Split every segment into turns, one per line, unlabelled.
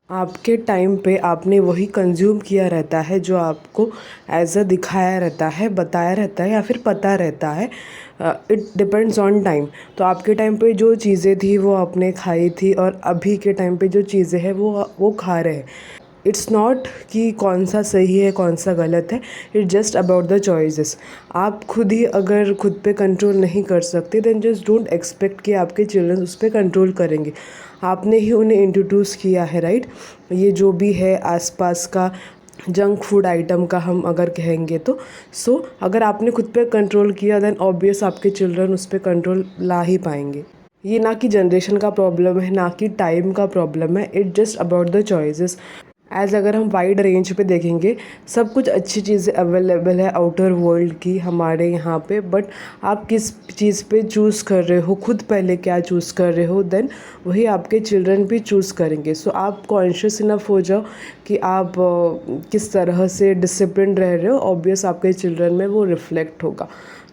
आपके टाइम पे आपने वही कंज्यूम किया रहता है जो आपको एज़ दिखाया रहता है, बताया रहता है या फिर पता रहता है। It depends on time. तो आपके टाइम पे जो चीज़ें थी वो आपने खाई थी और अभी के टाइम पे जो चीज़ें हैं वो खा रहे हैं। इट्स नॉट कि कौन सा सही है कौन सा गलत है, it's just about the choices. आप खुद ही अगर खुद पे कंट्रोल नहीं कर सकते देन जस्ट डोंट एक्सपेक्ट कि आपके चिल्ड्रन उस पर कंट्रोल करेंगे। आपने ही उन्हें इंट्रोड्यूस किया है, राइट। ये जो भी है आसपास का जंक फूड आइटम का हम अगर कहेंगे तो अगर आपने खुद पे कंट्रोल किया देन ऑब्वियस आपके चिल्ड्रन उस पर कंट्रोल ला ही पाएंगे। ये ना कि जनरेशन का प्रॉब्लम है, ना कि टाइम का प्रॉब्लम है, it just about the choices. अगर हम वाइड रेंज पे देखेंगे, सब कुछ अच्छी चीज़ें अवेलेबल है आउटर वर्ल्ड की हमारे यहाँ पे, बट आप किस चीज़ पे चूज़ कर रहे हो, खुद पहले क्या चूज़ कर रहे हो, देन वही आपके चिल्ड्रन भी चूज़ करेंगे। सो आप कॉन्शियस इनफ हो जाओ कि आप किस तरह से डिसिप्लिन रह रहे हो, ऑब्वियस आपके चिल्ड्रन में वो रिफ्लेक्ट होगा।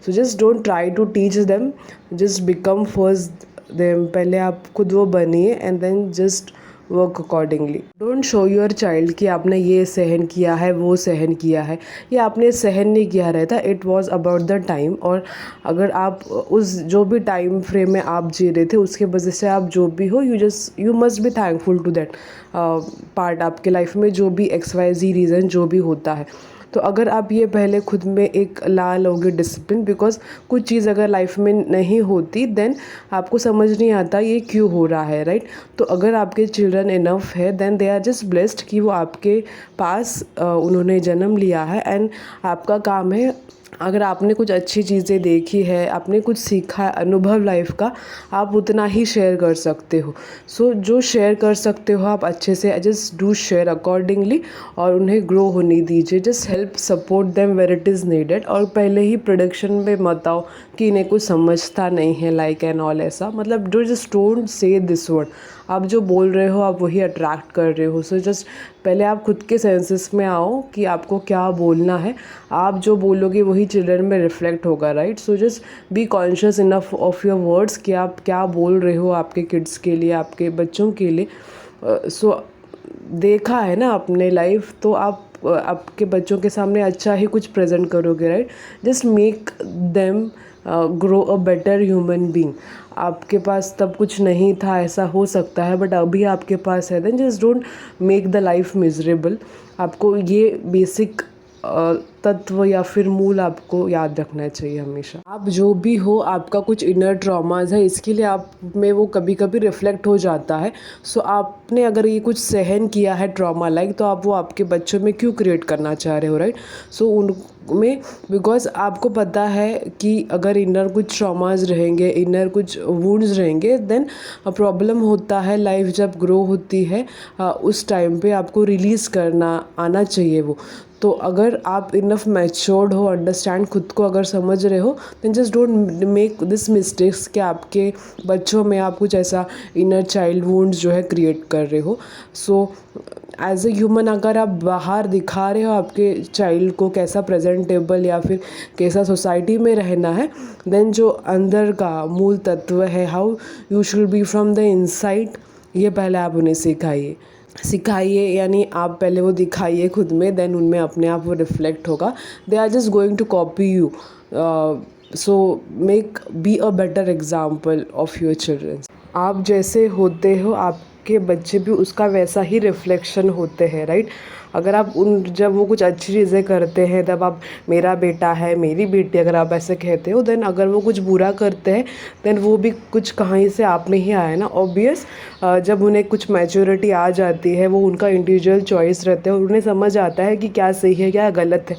So just don't try to teach them, just become first them. पहले आप खुद वो बनिए and then just work accordingly. Don't show your child कि आपने ये सहन किया है वो सहन किया है, ये आपने सहन नहीं किया रहता, it was about the time. और अगर आप उस जो भी टाइम फ्रेम में आप जी रहे थे उसके वजह से आप जो भी हो, you must be thankful to that part आपके लाइफ में, जो भी XYZ रीज़न जो भी होता है। तो अगर आप ये पहले खुद में एक ला लोगे डिसिप्लिन, बिकॉज कुछ चीज़ अगर लाइफ में नहीं होती देन आपको समझ नहीं आता ये क्यों हो रहा है, राइट। तो अगर आपके चिल्ड्रन इनफ है then they are just blessed कि वो आपके पास उन्होंने जन्म लिया है। एंड आपका काम है, अगर आपने कुछ अच्छी चीज़ें देखी है, आपने कुछ सीखा है अनुभव लाइफ का, आप उतना ही शेयर कर सकते हो। सो जो शेयर कर सकते हो आप अच्छे से जस्ट डू शेयर अकॉर्डिंगली और उन्हें ग्रो होने दीजिए। Just help support them were it is needed. और पहले ही प्रोडक्शन में मत आओ कि इन्हें कुछ समझता नहीं है लाइक एंड ऑल, ऐसा मतलब जो just don't say this word. आप जो बोल रहे हो आप वही अट्रैक्ट कर रहे हो। सो जस्ट पहले आप खुद के सेंसेस में आओ कि आपको क्या बोलना है, आप जो बोलोगे वही चिल्ड्रन में रिफ्लेक्ट होगा, right. So just be conscious enough of your words कि आप क्या बोल रहे हो आपके किड्स के लिए, आपके बच्चों के लिए। सो देखा है ना अपने लाइफ, तो आप आपके बच्चों के सामने अच्छा ही कुछ प्रेजेंट करोगे, right. Just make them grow a better human being. आपके पास तब कुछ नहीं था, ऐसा हो सकता है, बट अभी आपके पास है, then just don't make the life miserable. आपको ये बेसिक तत्व या फिर मूल आपको याद रखना चाहिए हमेशा। आप जो भी हो, आपका कुछ इनर ट्रॉमाज है, इसके लिए आप में वो कभी कभी रिफ्लेक्ट हो जाता है। सो आपने अगर ये कुछ सहन किया है ट्रॉमा लाइक, तो आप वो आपके बच्चों में क्यों क्रिएट करना चाह रहे हो, राइट। सो उनमें बिकॉज आपको पता है कि अगर इनर कुछ ट्रॉमाज रहेंगे, इनर कुछ वुंड्स रहेंगे, देन प्रॉब्लम होता है। लाइफ जब ग्रो होती है उस टाइम पे आपको रिलीज़ करना आना चाहिए वो। तो अगर आप इनफ मैच्योर्ड हो, अंडरस्टैंड खुद को अगर समझ रहे हो, then just don't make this mistakes कि आपके बच्चों में आप कुछ ऐसा इनर चाइल्ड वुंड्स जो है क्रिएट कर रहे हो। सो एज ए ह्यूमन अगर आप बाहर दिखा रहे हो आपके चाइल्ड को कैसा प्रेजेंटेबल या फिर कैसा सोसाइटी में रहना है, देन जो अंदर का मूल तत्व है, how you should B from the inside, ये पहले आप उन्हें सिखाइए। यानी आप पहले वो दिखाइए खुद में, देन उनमें अपने आप वो रिफ्लेक्ट होगा। They are just going to copy you. So make be a better example of your children. आप जैसे होते हो आपके बच्चे भी उसका वैसा ही रिफ्लेक्शन होते हैं, राइट। अगर आप जब वो कुछ अच्छी चीज़ें करते हैं तब आप मेरा बेटा है, मेरी बेटी, अगर आप ऐसे कहते हो, देन अगर वो कुछ बुरा करते हैं देन वो भी कुछ कहीं से आप में ही आया ना, ऑब्वियस। जब उन्हें कुछ मैच्योरिटी आ जाती है, वो उनका इंडिविजुअल चॉइस रहता है और उन्हें समझ आता है कि क्या सही है क्या गलत है।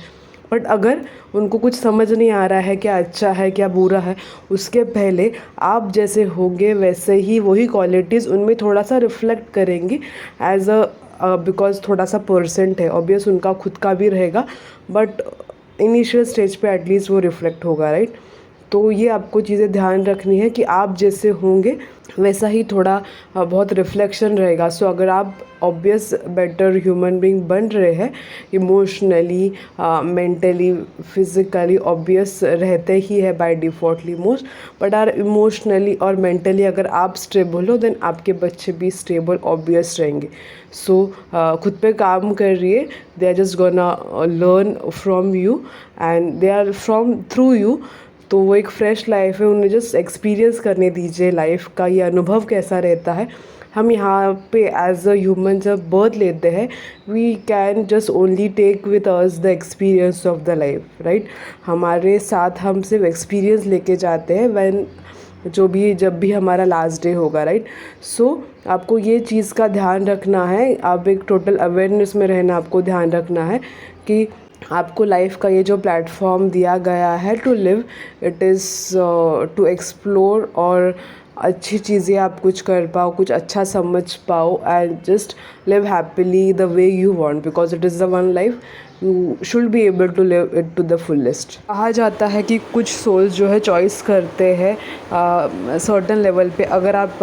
बट अगर उनको कुछ समझ नहीं आ रहा है क्या अच्छा है क्या बुरा है, उसके पहले आप जैसे होंगे वैसे ही वही क्वालिटीज़ उनमें थोड़ा सा रिफ्लेक्ट करेंगी एज बिकॉज थोड़ा सा परसेंट है, ऑब्वियस उनका खुद का भी रहेगा, बट इनिशियल स्टेज पे एटलीस्ट वो रिफ्लेक्ट होगा, राइट। तो ये आपको चीज़ें ध्यान रखनी है कि आप जैसे होंगे वैसा ही थोड़ा बहुत रिफ्लेक्शन रहेगा। सो अगर आप ऑब्वियस बेटर ह्यूमन बीइंग बन रहे हैं इमोशनली, मेंटली, फिज़िकली ऑब्वियस रहते ही है by defaultly most, but are emotionally और मेंटली अगर आप स्टेबल हो देन आपके बच्चे भी स्टेबल ऑब्वियस रहेंगे। सो खुद पे काम कर रही है, they are just gonna learn from you and they are from through you. तो वो एक फ्रेश लाइफ है, उन्हें जस्ट एक्सपीरियंस करने दीजिए लाइफ का, ये अनुभव कैसा रहता है। हम यहाँ पे एज अ ह्यूमन जब बर्थ लेते हैं we can just only take with us the experience of the life, right. हमारे साथ हम सिर्फ एक्सपीरियंस लेके जाते हैं व्हेन जब भी हमारा लास्ट डे होगा, राइट। सो आपको ये चीज़ का ध्यान रखना है, आप एक टोटल अवेयरनेस में रहना, आपको ध्यान रखना है कि आपको लाइफ का ये जो प्लेटफॉर्म दिया गया है to live, it is to explore और अच्छी चीज़ें आप कुछ कर पाओ, कुछ अच्छा समझ पाओ and just live happily the way you want, because it is the one life, you should be able to live it to the fullest. कहा जाता है कि कुछ सोल्स जो है चॉइस करते हैं सर्टन लेवल पे। अगर आप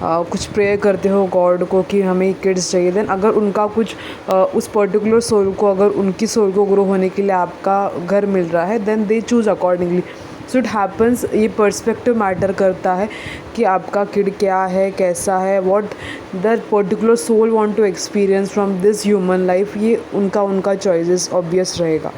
कुछ प्रेयर करते हो गॉड को कि हमें किड्स चाहिए, देन अगर उनका कुछ उस पर्टिकुलर सोल को, अगर उनकी सोल को ग्रो होने के लिए आपका घर मिल रहा है then they choose accordingly. So it happens, ये पर्सपेक्टिव मैटर करता है कि आपका किड क्या है, कैसा है, what that particular soul want to experience from this human life, ये उनका चॉइसेस ऑब्वियस रहेगा।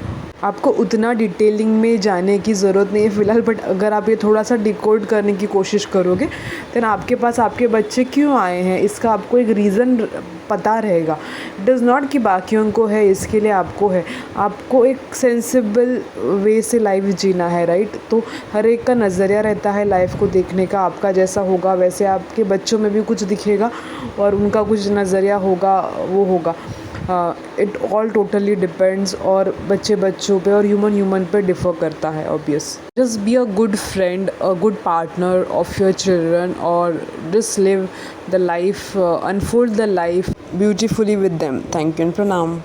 आपको उतना डिटेलिंग में जाने की ज़रूरत नहीं है फ़िलहाल, बट अगर आप ये थोड़ा सा डिकोड करने की कोशिश करोगे देन आपके पास आपके बच्चे क्यों आए हैं इसका आपको एक रीज़न पता रहेगा। इट इज़ नॉट कि बाकियों को है इसके लिए आपको है, आपको एक सेंसिबल वे से लाइफ जीना है, राइट। तो हर एक का नज़रिया रहता है लाइफ को देखने का, आपका जैसा होगा वैसे आपके बच्चों में भी कुछ दिखेगा और उनका कुछ नज़रिया होगा वो होगा। इट ऑल टोटली डिपेंड्स, और बच्चों पे और ह्यूमन पे डिफ़र करता है obvious. Just be a good friend, a good partner of your children, और just live the life, unfold the life beautifully with them. Thank you and प्रणाम।